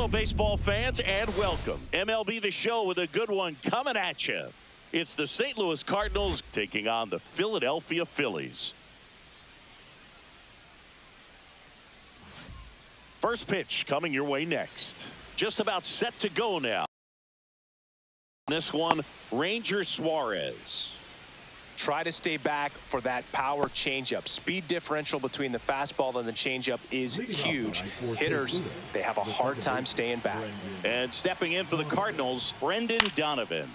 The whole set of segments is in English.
Hello, baseball fans, and welcome. MLB The Show with a good one coming at you. It's the St. Louis Cardinals taking on the Philadelphia Phillies. First pitch coming your way next. Just about set to go now. This one, Ranger Suarez. Try to stay back for that power changeup. Speed differential between the fastball and the changeup is huge. Hitters, they have a hard time staying back. And stepping in for the Cardinals, Brendan Donovan.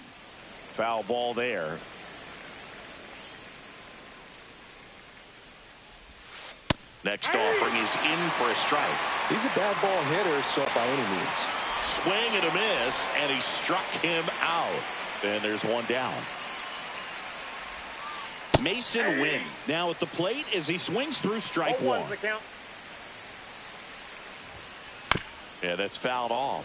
Foul ball there. Next offering is in for a strike. He's a bad ball hitter, so by any means. Swing and a miss, and he struck him out. And there's one down. Mason Wynn now at the plate as he swings through strike one. Yeah, that's fouled off.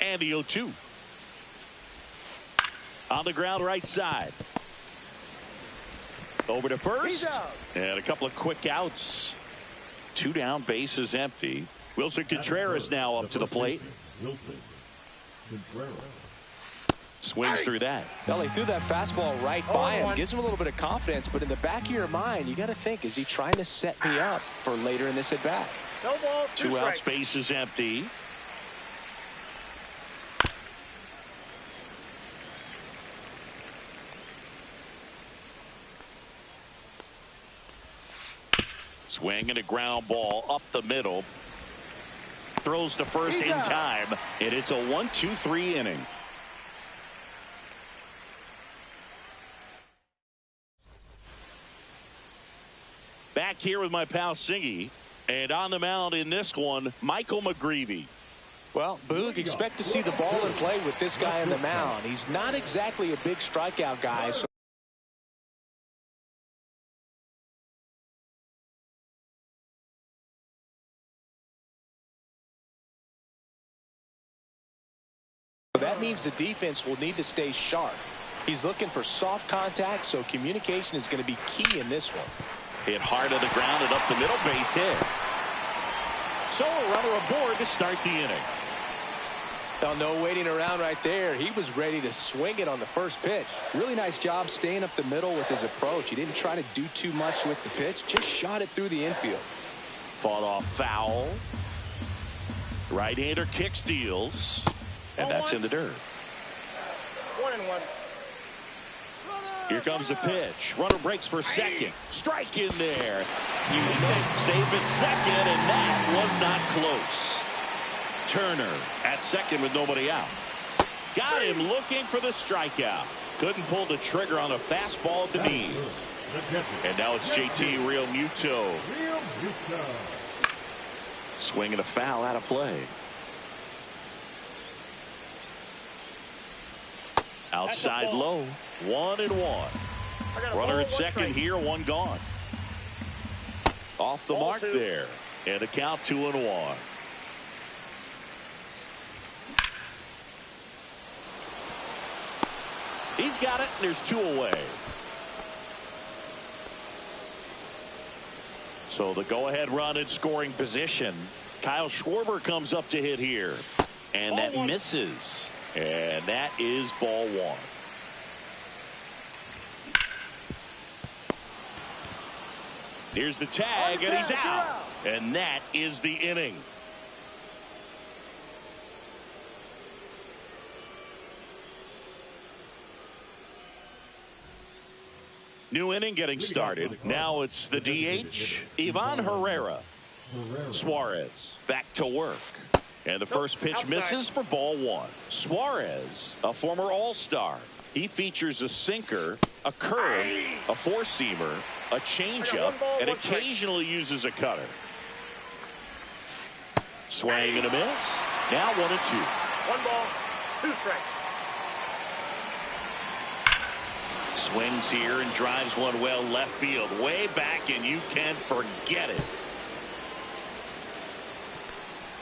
And the 0-2. On the ground right side. Over to first. And a couple of quick outs. 2 down, bases empty. Wilson Contreras now up to the plate. Swings through that. Well, he threw that fastball right by him. Gives him a little bit of confidence, but in the back of your mind, you got to think, is he trying to set me up for later in this at bat? No ball, 2 outs, bases empty. Swing and a ground ball up the middle. Throws to first in time, and it's a 1-2-3 inning. Back here with my pal Singy, and on the mound in this one, Michael McGreevy. Well, Boog, expect to see the ball in play with this guy on the mound. He's not exactly a big strikeout guy. So that means the defense will need to stay sharp. He's looking for soft contact, so communication is going to be key in this one. Hit hard on the ground and up the middle, base hit. So a runner aboard to start the inning. Now, no waiting around right there. He was ready to swing it on the first pitch. Really nice job staying up the middle with his approach. He didn't try to do too much with the pitch, just shot it through the infield. Fought off foul. Right-hander kick steals. And that's in the dirt. 1-1. Here comes the pitch. Runner breaks for second. Strike in there. You think safe at second, and that was not close. Turner at second with nobody out. Got him looking for the strikeout. Couldn't pull the trigger on a fastball at the knees. And now it's JT Realmuto. Swinging a foul out of play. Outside low. 1-1. Runner at second here, 1 gone. Off the mark there. And a count 2-1. He's got it. And there's 2 away. So the go-ahead run in scoring position. Kyle Schwarber comes up to hit here. And that misses. And that is ball 1. Here's the tag, and he's out. And that is the inning. New inning getting started. Now it's the DH, Ivan Herrera. Suarez back to work. And the first pitch misses for ball 1. Suarez, a former All-Star. He features a sinker, a curve, a four-seamer, a changeup, and occasionally uses a cutter. Swing and a miss. Now 1-2. 1 ball, 2 strikes. Swings here and drives one well left field. Way back, and you can forget it.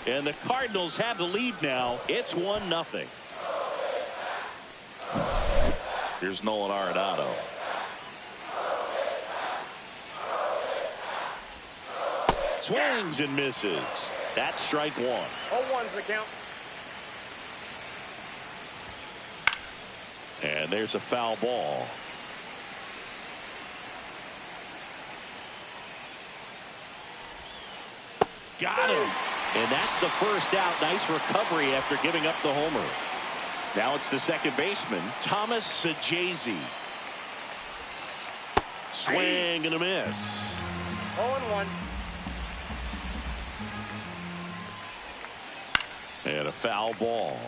And the Cardinals have the lead now. It's 1-0. Here's Nolan Arenado. Swings and misses. That's strike one. 0-1's the count. And there's a foul ball. Got him. And that's the first out. Nice recovery after giving up the homer. Now it's the second baseman, Thomas Saggese. Swing and a miss. 0-1. And a foul ball.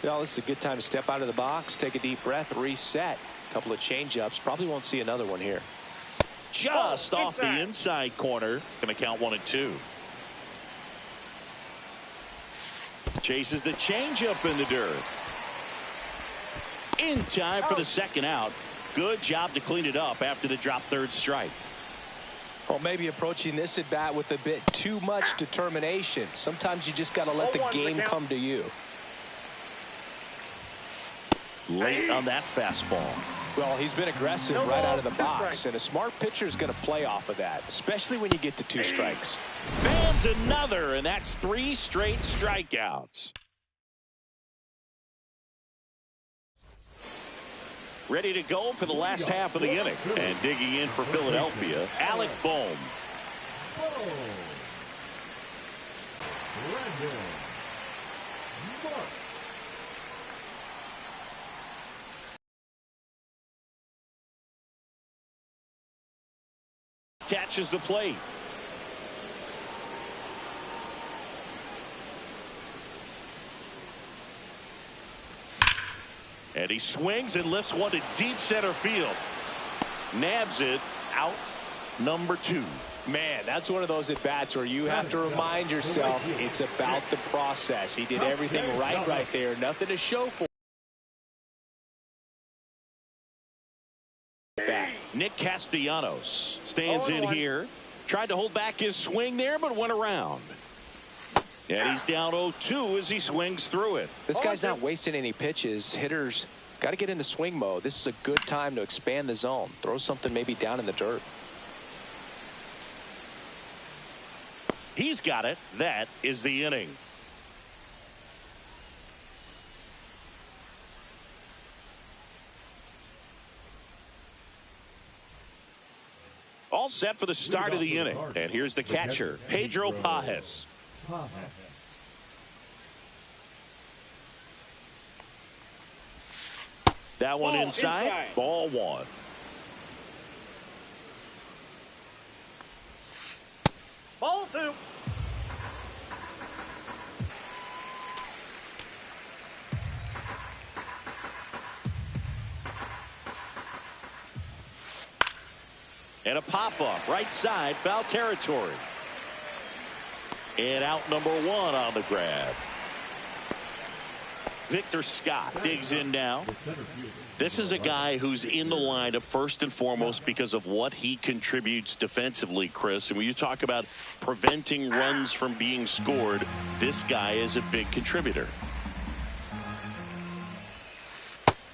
Well, this is a good time to step out of the box, take a deep breath, reset. A couple of change-ups. Probably won't see another one here. Just off the inside corner. Going to count 1-2. Chases the changeup in the dirt. In time for the second out. Good job to clean it up after the drop third strike. Well, maybe approaching this at bat with a bit too much determination. Sometimes you just got to let the game come to you. Late on that fastball. Well, he's been aggressive right out of the box, and a smart pitcher is going to play off of that, especially when you get to 2 strikes. Fans another, and that's 3 straight strikeouts. Ready to go for the last half of the inning. And digging in for Philadelphia, Alec Bohm. Catches the plate. And he swings and lifts one to deep center field. Nabs it out number 2. Man, that's one of those at-bats where you have to remind yourself it's about the process. He did everything right there. Nothing to show for. Nick Castellanos stands in here. Tried to hold back his swing there, but went around. And he's down 0-2 as he swings through it. This guy's not wasting any pitches. Hitters got to get into swing mode. This is a good time to expand the zone. Throw something maybe down in the dirt. He's got it. That is the inning. All set for the start of the inning. And here's the catcher, Pedro Pages. That one inside. Ball 1. Ball 2. And a pop-up right side, foul territory. And out number 1 on the grab. Victor Scott digs in now. This is a guy who's in the lineup first and foremost because of what he contributes defensively, Chris. And when you talk about preventing runs from being scored, this guy is a big contributor.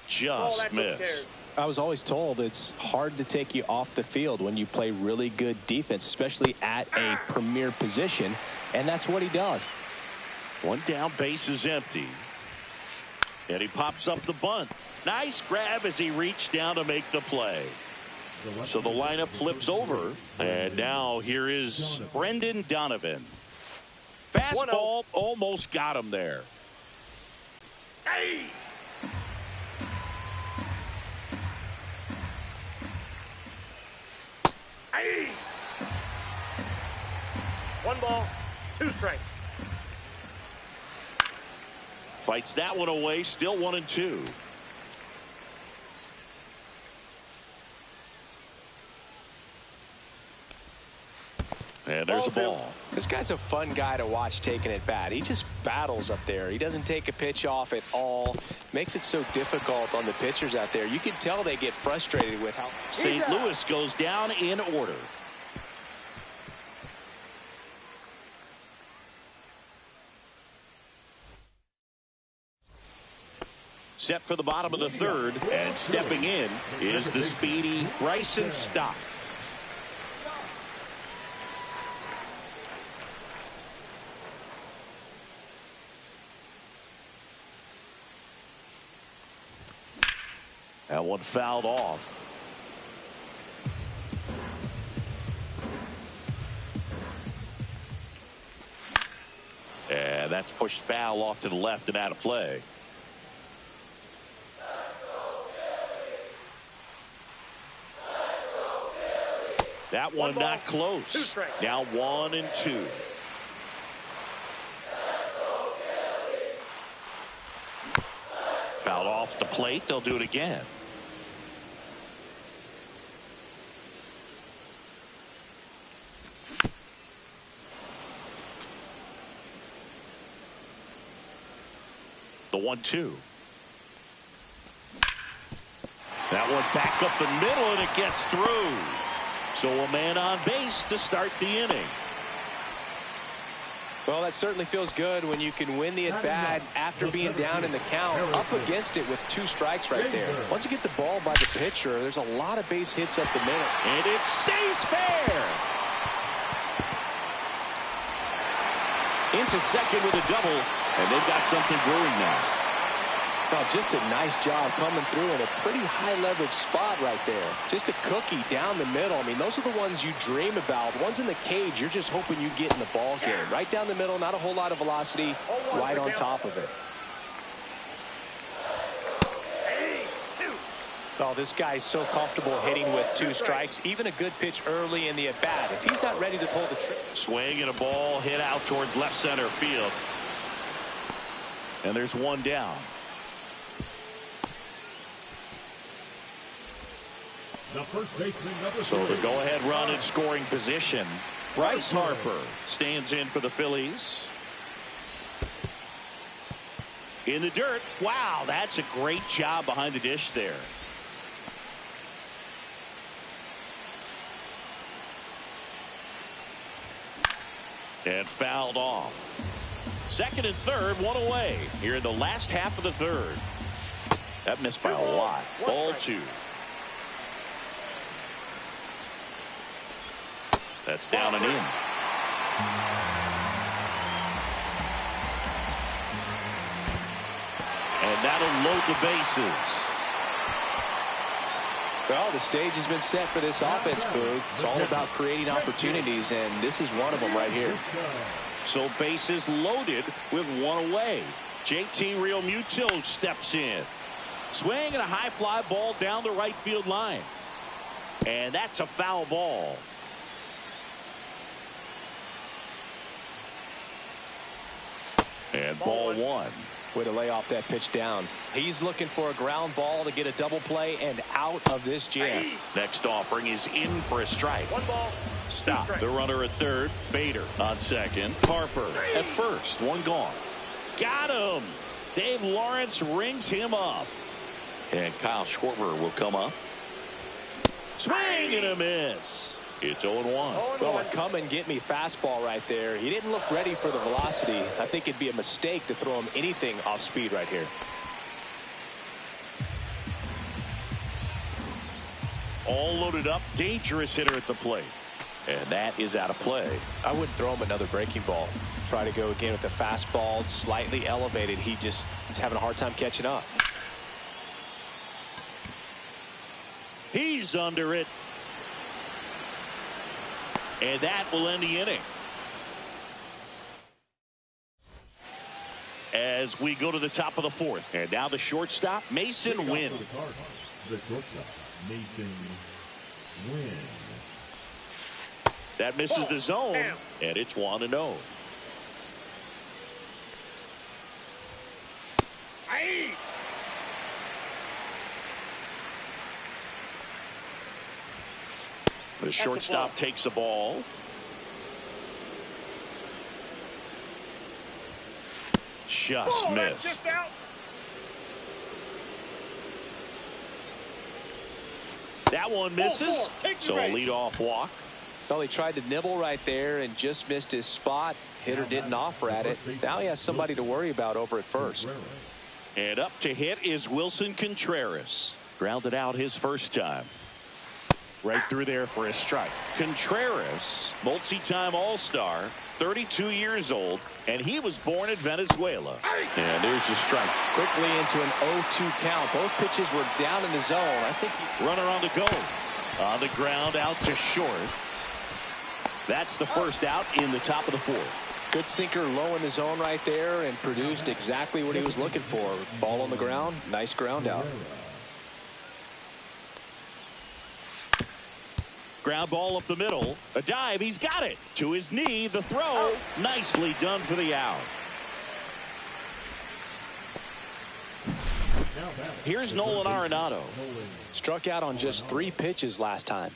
Just missed. I was always told it's hard to take you off the field when you play really good defense, especially at a premier position, and that's what he does. 1 down, base is empty. And he pops up the bunt. Nice grab as he reached down to make the play. So the lineup flips over, and now here is Brendan Donovan. Fastball almost got him there. Hey! Hey! 1 ball, 2 strikes. Fights that one away, still 1-2. And there's a ball. This guy's a fun guy to watch taking at bat. He just battles up there. He doesn't take a pitch off at all. Makes it so difficult on the pitchers out there. You can tell they get frustrated with how St. Louis goes down in order. Set for the bottom of the 3rd, and stepping in is the speedy Bryson Stott. That one fouled off. And that's pushed foul off to the left and out of play. That one not close. Now 1-2. Fouled off the plate. They'll do it again. The 1-2. That one back up the middle, and it gets through. So a man on base to start the inning. Well, that certainly feels good when you can win the at-bat after being down in the count, up against it with 2 strikes right there. Once you get the ball by the pitcher, there's a lot of base hits up the middle. And it stays fair. Into second with a double, and they've got something brewing now. Oh, just a nice job coming through in a pretty high leverage spot right there. Just a cookie down the middle. I mean, those are the ones you dream about. Ones in the cage, you're just hoping you get in the ball game. Right down the middle, not a whole lot of velocity, right on top of it. Oh, this guy's so comfortable hitting with 2 strikes. Even a good pitch early in the at-bat. If he's not ready to pull the trigger. Swing and a ball hit out towards left center field. And there's one down. The first baseman, so the go-ahead run in scoring position. Bryce Harper stands in for the Phillies. In the dirt. Wow, that's a great job behind the dish there. And fouled off. Second and third, one away here in the last half of the third. That missed by a lot. Ball 2. That's down and in. And that'll load the bases. Well, the stage has been set for this offense, Boog. It's all about creating opportunities, and this is one of them right here. So bases loaded with one away. JT Realmuto steps in. Swing and a high fly ball down the right field line. And that's a foul ball. And ball 1. Way to lay off that pitch down. He's looking for a ground ball to get a double play and out of this jam. Next offering is in for a strike. 1 ball. Stop. The runner at third. Bader on second. Harper at first. One gone. Got him. Dave Lawrence rings him up. And Kyle Schwarber will come up. Swing and a miss. It's 0-1. Well, a come and get me fastball right there. He didn't look ready for the velocity. I think it'd be a mistake to throw him anything off speed right here. All loaded up. Dangerous hitter at the plate. And that is out of play. I wouldn't throw him another breaking ball. Try to go again with the fastball. Slightly elevated. He just is having a hard time catching up. He's under it. And that will end the inning. As we go to the top of the 4th. And now the shortstop, Mason Wynn. The shortstop, Mason Wynn. That misses the zone. And it's 1-0. The shortstop takes the ball. Just missed. That one misses. So a leadoff walk. Well, he tried to nibble right there and just missed his spot. Hitter didn't offer at it. Now he has somebody to worry about over at first. And up to hit is Wilson Contreras. Grounded out his first time. Right through there for a strike. Contreras, multi-time All-Star, 32 years old, and he was born in Venezuela. And there's the strike. Quickly into an 0-2 count. Both pitches were down in the zone. I think runner on the go. On the ground, out to short. That's the first out in the top of the fourth. Good sinker low in the zone right there and produced exactly what he was looking for. Ball on the ground. Nice ground out. Ground ball up the middle. A dive. He's got it. To his knee. The throw. Nicely done for the out. Here's Nolan Arenado. Struck out on just 3 pitches last time.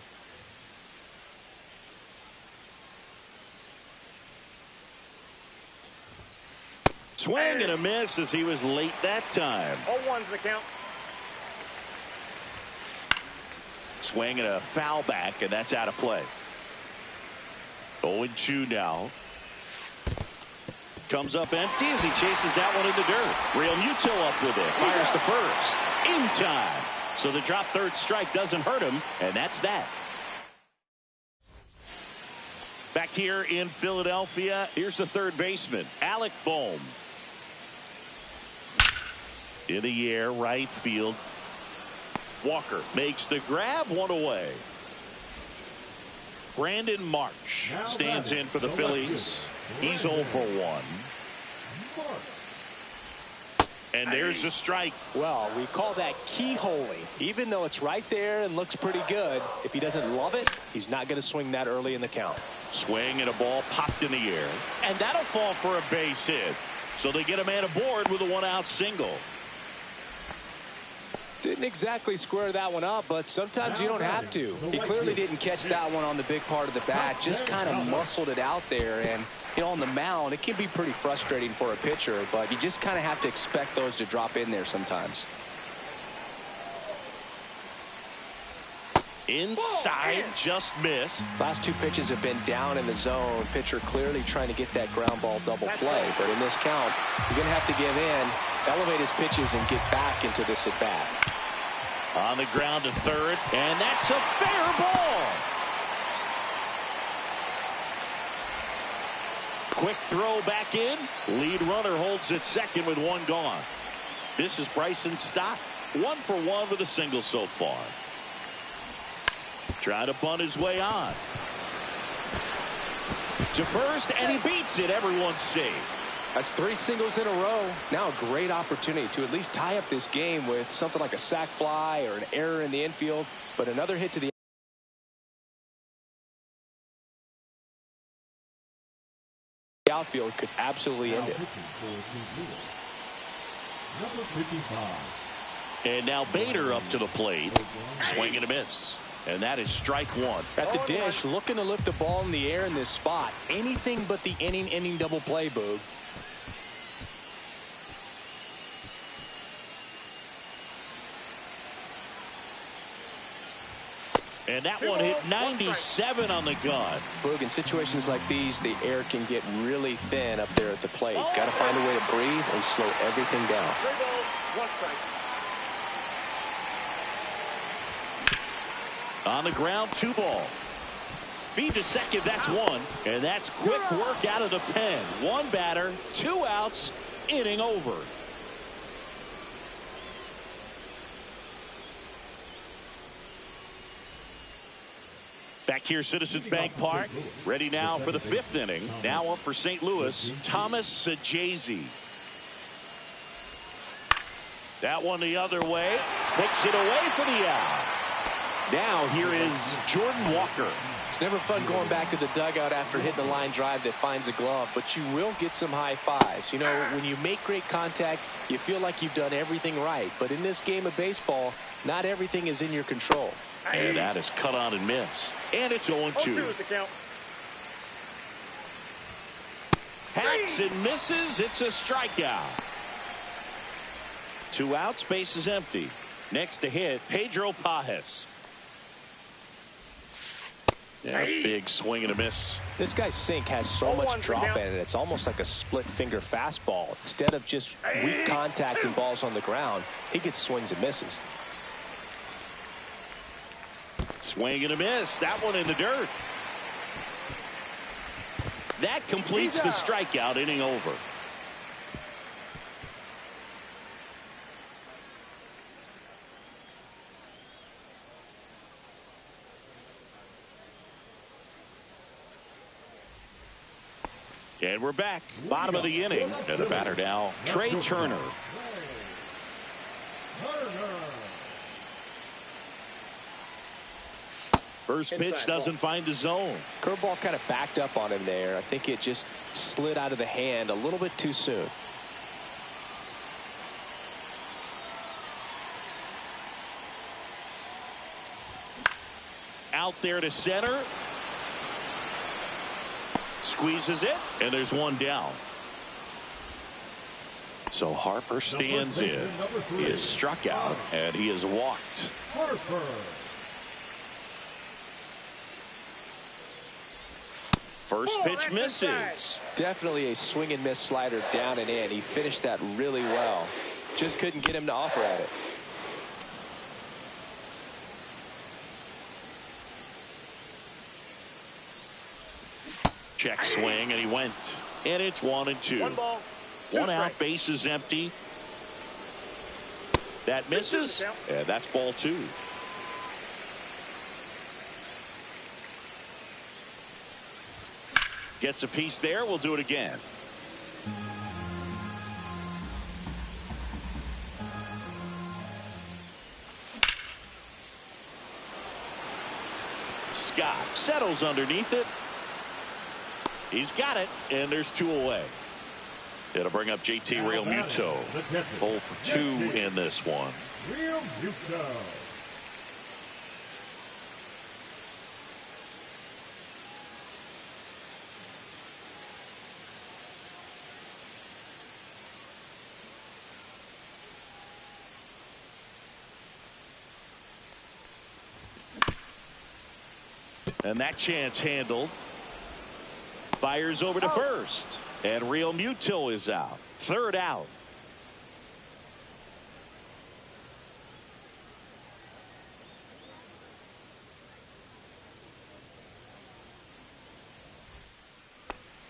Swing and a miss as he was late that time. 0-1's the count. Swing and a foul back, and that's out of play. 0-2 now. Comes up empty as he chases that one in the dirt. Real Muto up with it. Fires the first. In time. So the drop third strike doesn't hurt him, and that's that. Back here in Philadelphia, here's the third baseman, Alec Bohm. In the air, right field. Walker makes the grab, one away. Brandon Marsh stands in for the Phillies. He's 0 for 1. And there's a strike. Well, we call that keyholing. Even though it's right there and looks pretty good, if he doesn't love it, he's not going to swing that early in the count. Swing and a ball popped in the air. And that'll fall for a base hit. So they get a man aboard with a 1-out single. Didn't exactly square that one up, but sometimes you don't have to. He clearly didn't catch that one on the big part of the bat. Just kind of muscled it out there. And, you know, on the mound, it can be pretty frustrating for a pitcher, but you just kind of have to expect those to drop in there sometimes. Inside, just missed. Last 2 pitches have been down in the zone. Pitcher clearly trying to get that ground ball double play. But in this count, you're going to have to give in, elevate his pitches, and get back into this at bat. On the ground to third, and that's a fair ball. Quick throw back in. Lead runner holds at second with 1 gone. This is Bryson Stott. 1 for 1 with a single so far. Trying to bunt his way on. To first, and he beats it. Everyone's safe. That's 3 singles in a row. Now a great opportunity to at least tie up this game with something like a sac fly or an error in the infield. But another hit to the outfield could absolutely end it. And now Bader up to the plate. Swing and a miss. And that is strike 1. At the dish, looking to lift the ball in the air in this spot. Anything but the inning double play, Boog. And that one hit 97 on the gun. Boog, in situations like these, the air can get really thin up there at the plate. Got to find a way to breathe and slow everything down. 3 balls, 1 strike. On the ground, 2 ball. Feed to second, that's 1. And that's quick work out of the pen. 1 batter, 2 outs, inning over. Back here, Citizens Bank Park. Ready now for the 5th inning. Now up for St. Louis, Thomas Saggese. That one the other way. Puts it away for the out. Now here is Jordan Walker. It's never fun going back to the dugout after hitting a line drive that finds a glove, but you will get some high fives. You know, when you make great contact, you feel like you've done everything right. But in this game of baseball, not everything is in your control. And that is cut on and missed. And it's 0-2. 0-2 is the count. Hacks and misses. It's a strikeout. 2 outs, base is empty. Next to hit, Pedro Pajes. Yeah, big swing and a miss. This guy's sink has so much drop in it. It's almost like a split finger fastball. Instead of just weak contact and balls on the ground, he gets swings and misses. Swing and a miss. That one in the dirt. That completes the strikeout. Inning over. And we're back. Bottom of the inning. And the batter now, Trey Turner. First pitch doesn't find the zone. Curveball kind of backed up on him there. I think it just slid out of the hand a little bit too soon. Out there to center. Squeezes it, and there's one down. So Harper stands in. He is struck out, and he is walked. Harper. First pitch misses. Definitely a swing and miss slider down and in. He finished that really well. Just couldn't get him to offer at it. Check swing, and he went. And it's 1-2. One ball. One out, base is empty. That misses, and that's ball 2. Gets a piece there. We'll do it again. Scott settles underneath it. He's got it, and there's 2 away. It'll bring up JT Realmuto. 0 for 2 in this one. Realmuto. And that chance handled. Fires over to first. And Realmuto is out. 3rd out.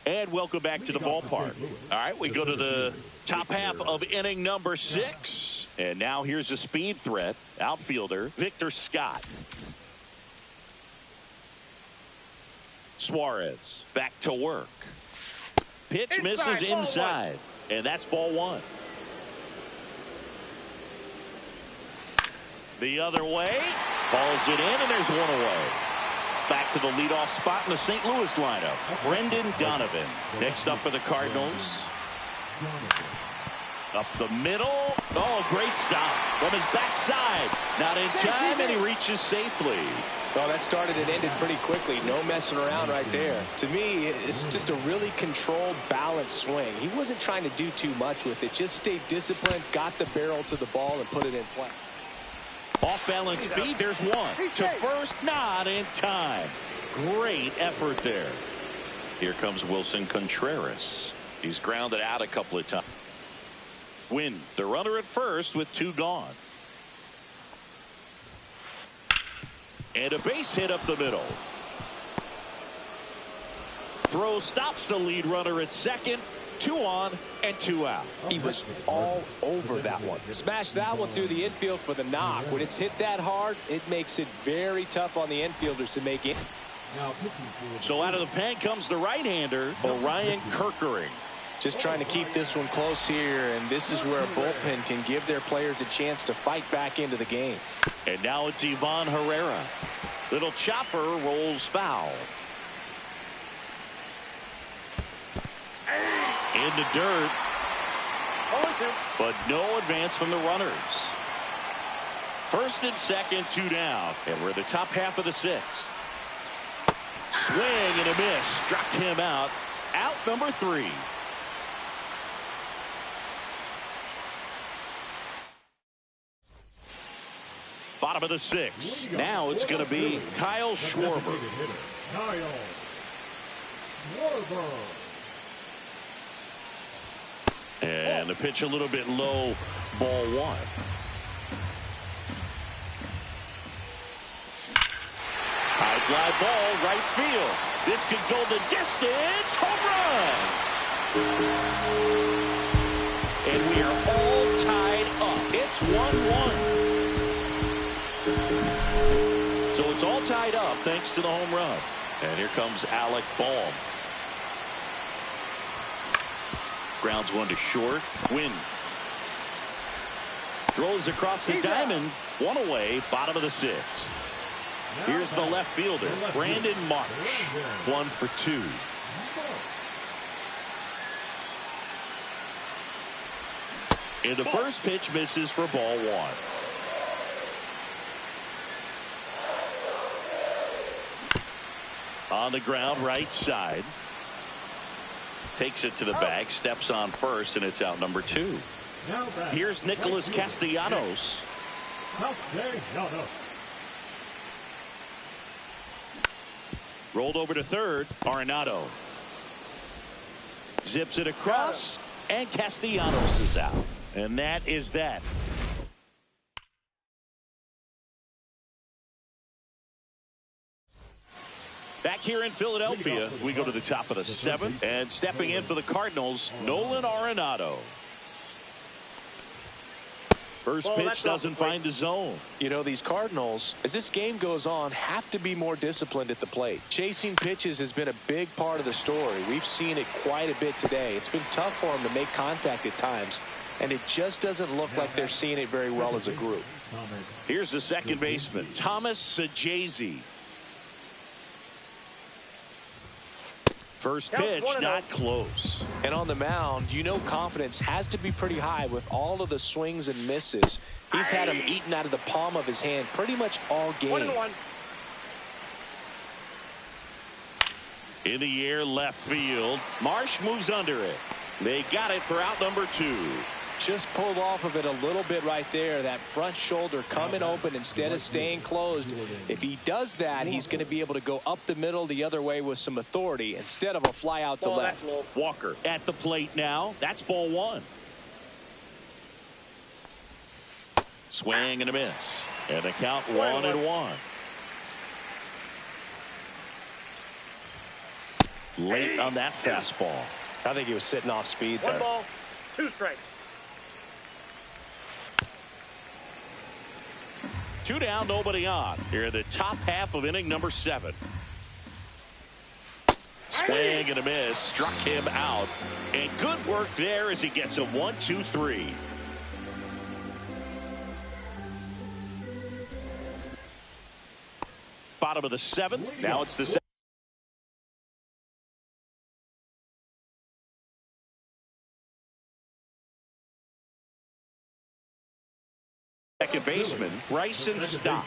And welcome back to the ballpark. All right, we go to the top half of inning number 6. And now here's a speed threat. Outfielder Victor Scott. Suarez back to work. Pitch misses inside, and that's ball 1. The other way, balls it in, and there's 1 away. Back to the leadoff spot in the St. Louis lineup. Brendan Donovan. Next up for the Cardinals. Up the middle. Oh, great stop from his backside. Not in time, and he reaches safely. Well, that started and ended pretty quickly. No messing around right there. To me, it's just a really controlled, balanced swing. He wasn't trying to do too much with it. Just stayed disciplined, got the barrel to the ball, and put it in play. Off balance feed. There's 1. To first, not in time. Great effort there. Here comes Wilson Contreras. He's grounded out a couple of times. Win the runner at first with 2 gone. And a base hit up the middle. Throw stops the lead runner at second. 2 on and 2 out. He was all over that one. Smashed that one through the infield for the knock. When it's hit that hard, it makes it very tough on the infielders to make it. So out of the pen comes the right-hander, Orion Kerkering. Just trying to keep this one close here, and this is where a bullpen can give their players a chance to fight back into the game. And now it's Ivan Herrera. Little chopper rolls foul. In the dirt. But no advance from the runners. First and second, 2 down. And we're at the top half of the 6th. Swing and a miss. Struck him out. Out number 3. Bottom of the 6th. Now it's going to be Kyle Schwarber. Kyle Schwarber. And the pitch a little bit low, ball 1. fly ball right field. This could go the distance. Home run. And we are all tied up. It's 1-1. So it's all tied up thanks to the home run. And here comes Alec Bohm. Grounds one to short. Win. Throws across the diamond. One away. Bottom of the sixth. Here's the left fielder, Brandon Marsh. 1 for 2. And the first pitch misses for ball 1. On the ground, right side. Takes it to the bag, steps on first, and it's out number 2. Here's Nicholas Castellanos. Rolled over to third. Arenado zips it across, and Castellanos is out. And that is that. Back here in Philadelphia, we go to the top of the 7th, and stepping in for the Cardinals, Nolan Arenado. First pitch doesn't find the zone. You know, these Cardinals, as this game goes on, have to be more disciplined at the plate. Chasing pitches has been a big part of the story. We've seen it quite a bit today. It's been tough for them to make contact at times, and it just doesn't look like they're seeing it very well as a group. Here's the second baseman, Thomas Saggese. First pitch, not close. And on the mound, you know confidence has to be pretty high with all of the swings and misses. He's had them eaten out of the palm of his hand pretty much all game. 1-1. In the air, left field. Marsh moves under it. They got it for out number 2. Just pulled off of it a little bit right there. That front shoulder coming open instead of staying closed. If he does that, he's going to be able to go up the middle the other way with some authority instead of a fly out to left. Walker at the plate now. That's ball 1. Swing and a miss. And the count 1-1. Late on that fastball. I think he was sitting off speed there. 1 ball, 2 strikes. 2 down, nobody on. Here in the top half of inning number 7. Swing and a miss. Struck him out. And good work there as he gets a 1-2-3. Bottom of the 7th. Now it's the 7th. Second baseman, Bryson Stott.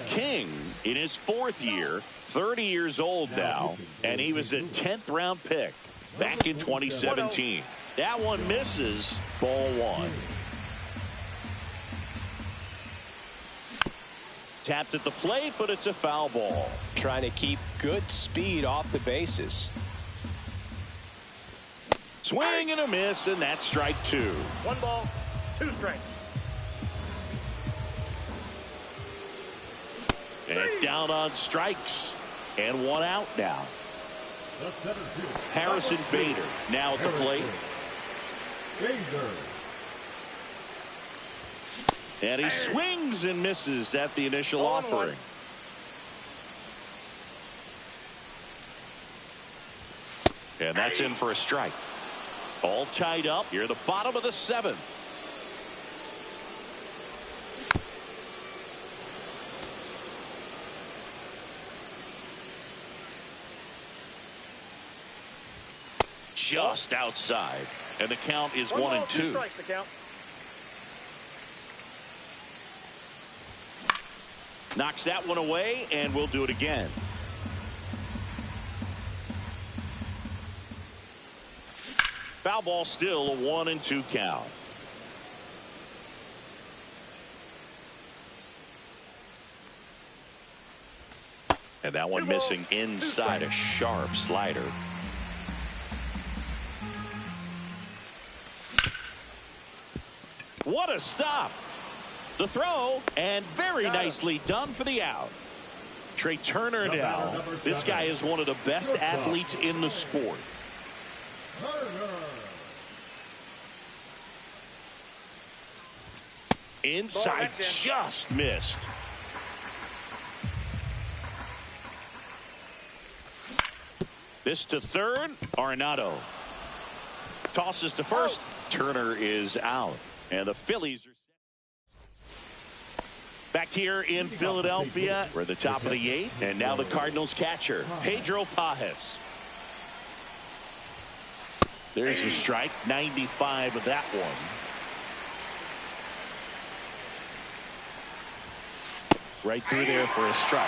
King in his 4th year, 30 years old now, and he was a 10th round pick back in 2017. That one misses, ball 1. Tapped at the plate, but it's a foul ball. Trying to keep good speed off the bases. Swing and a miss, and that's strike 2. 1 ball, 2 strikes. And down on strikes. And 1 out now. Harrison Bader now at the plate. And he swings and misses at the initial offering. And that's in for a strike. All tied up here at the bottom of the 7th. Just outside, and the count is 1-2. Knocks that one away, and we'll do it again. Foul ball, still a 1-2 count. And that one missing inside, a sharp slider. What a stop. The throw, and very nicely done for the out. Trey Turner now. This guy is one of the best athletes in the sport. Inside, just missed. This to third. Arenado tosses to first. Turner is out. And the Phillies are back here in Philadelphia. We're at the top of the 8th. And now the Cardinals catcher, Pedro Pajes. There's a strike. 95 of that one. Right through there for a strike.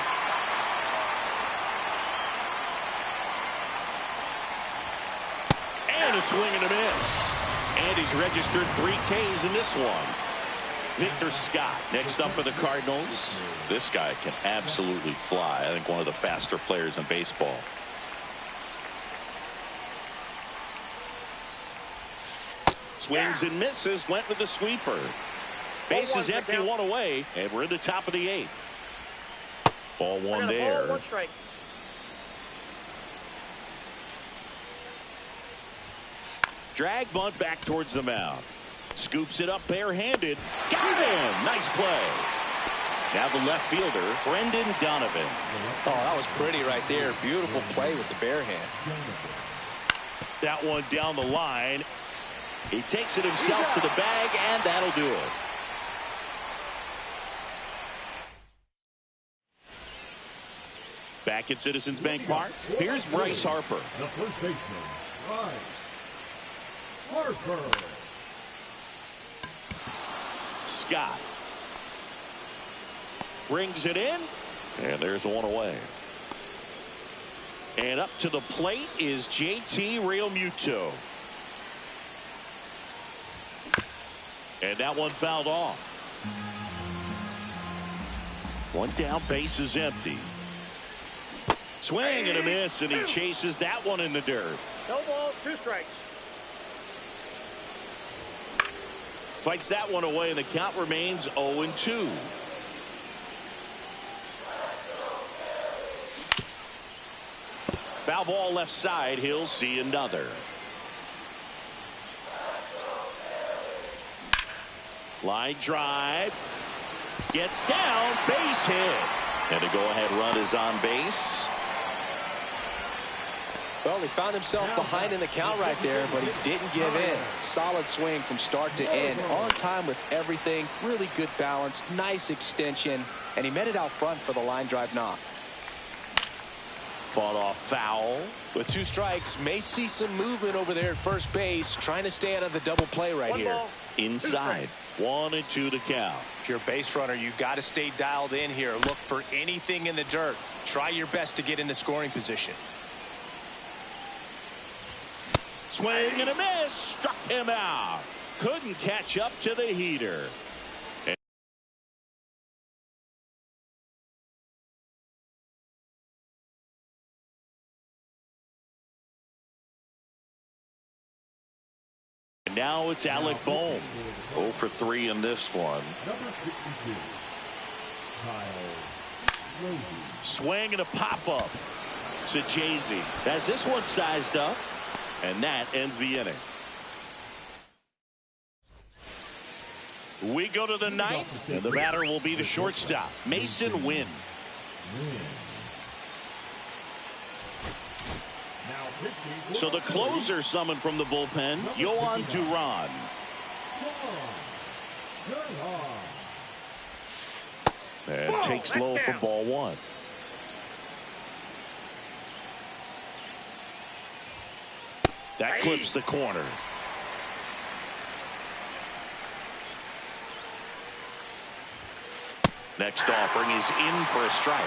And a swing and a miss. And he's registered 3 Ks in this one. Victor Scott next up for the Cardinals. This guy can absolutely fly. I think one of the faster players in baseball. Swings and misses. Went with the sweeper. Base is empty, 1 away, and we're in the top of the 8th. Ball 1 there. Ball, 1 strike. Drag bunt back towards the mound. Scoops it up barehanded. Got it in. Nice play. Now the left fielder, Brendan Donovan. Oh, that was pretty right there. Beautiful play with the bare hand. That one down the line. He takes it himself to the bag, and that'll do it. Back at Citizens Bank Park, here's Bryce Harper. The first baseman, Bryce Harper. Scott brings it in, and there's 1 away. And up to the plate is JT Realmuto. And that one fouled off. 1 down, base is empty. Swing and a miss, and he chases that one in the dirt. No ball, 2 strikes. Fights that one away, and the count remains 0-2. Foul ball left side. He'll see another. Line drive. Gets down. Base hit. And the go-ahead run is on base. Well, he found himself behind in the count right there, but he didn't give in. Solid swing from start to end. On time with everything. Really good balance. Nice extension. And he met it out front for the line drive knock. Fought off foul. With 2 strikes, may see some movement over there at first base. Trying to stay out of the double play right 1 here. ball, Inside. 1-2 to count. If you're a base runner, you've got to stay dialed in here. Look for anything in the dirt. Try your best to get into scoring position. Swing and a miss. Struck him out. Couldn't catch up to the heater. And now it's Alec Bohm. 0 for 3 in this one. Number 62, Kyle Rosie. Swing and a pop-up. Sajazi has this one sized up. And that ends the inning. We go to the 9th, and the batter will be the shortstop, Mason Wynn. So the closer summoned from the bullpen, Yohan Duran. And takes low for ball 1. That clips the corner. Next offering is in for a strike.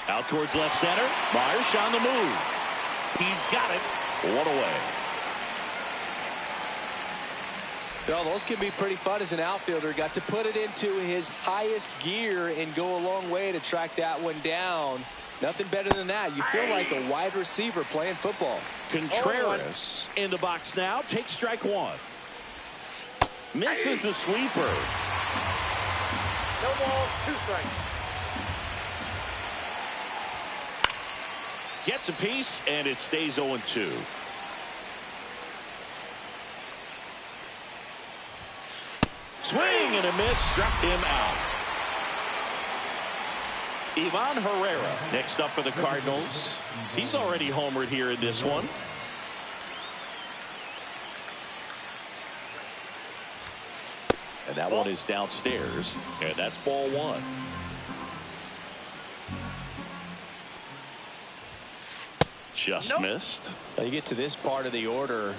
Out towards left center. Marsh on the move. He's got it. 1 away. Well, those can be pretty fun as an outfielder. Got to put it into his highest gear and go a long way to track that one down. Nothing better than that. You feel like a wide receiver playing football. Contreras in the box now. Takes strike 1. Misses the sweeper. No ball, 2 strikes. Gets a piece, and it stays 0-2. Swing and a miss, struck him out. Ivan Herrera next up for the Cardinals. He's already homered here in this one. And that one is downstairs, and that's ball 1. Just missed. Now you get to this part of the order.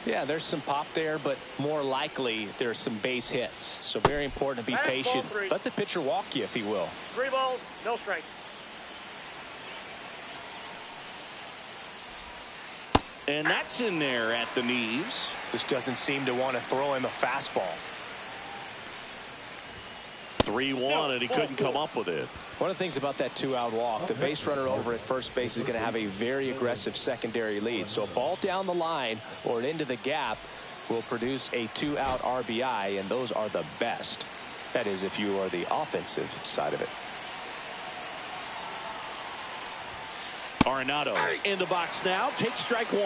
Yeah, there's some pop there, but more likely there's some base hits. So very important to be patient. Let the pitcher walk you, if he will. 3 balls, no strikes. And that's in there at the knees. Just doesn't seem to want to throw him a fastball. 3-1, and he couldn't come up with it. One of the things about that 2-out walk, the base runner over at first base is going to have a very aggressive secondary lead. So a ball down the line or into the gap will produce a 2-out RBI, and those are the best. That is, if you are the offensive side of it. Arenado in the box now. Takes strike 1.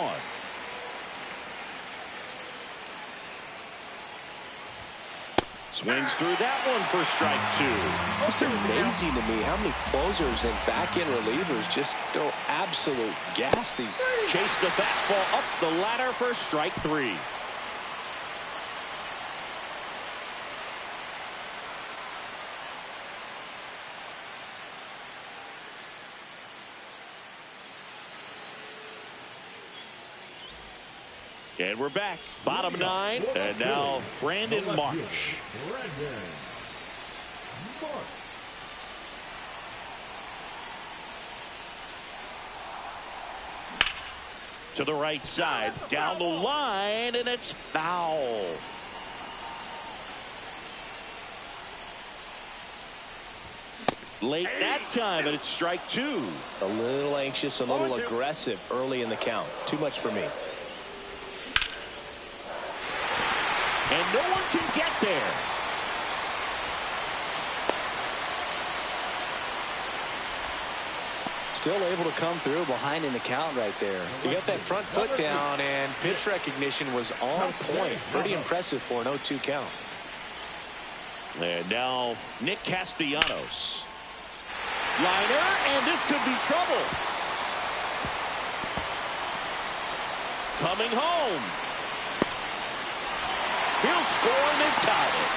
Swings through that one for strike 2. Just amazing to me how many closers and back-end relievers just throw absolute gas these days. Chase the fastball up the ladder for strike 3. And we're back. Bottom 9. And now Brandon Marsh. To the right side. Down the line. And it's foul. Late that time. And it's strike 2. A little anxious, a little aggressive early in the count. Too much for me. And no one can get there. Still able to come through behind in the count right there. He got that front foot down, and pitch recognition was on point. Pretty impressive for an 0-2 count. And now Nick Castellanos. Liner, and this could be trouble. Coming home. He'll score and they tie it.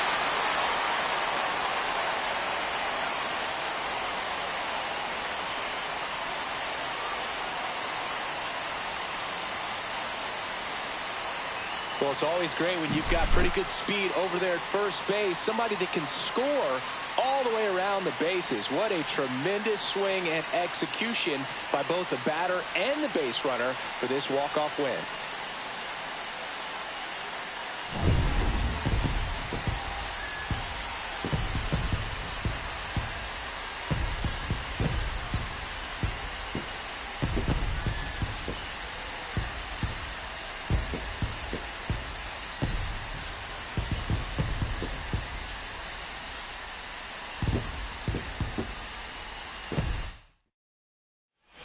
Well, it's always great when you've got pretty good speed over there at first base. Somebody that can score all the way around the bases. What a tremendous swing and execution by both the batter and the base runner for this walk-off win.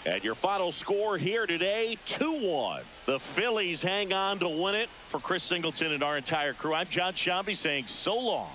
And your final score here today, 2-1. The Phillies hang on to win it. For Chris Singleton and our entire crew, I'm John Sciambi saying so long.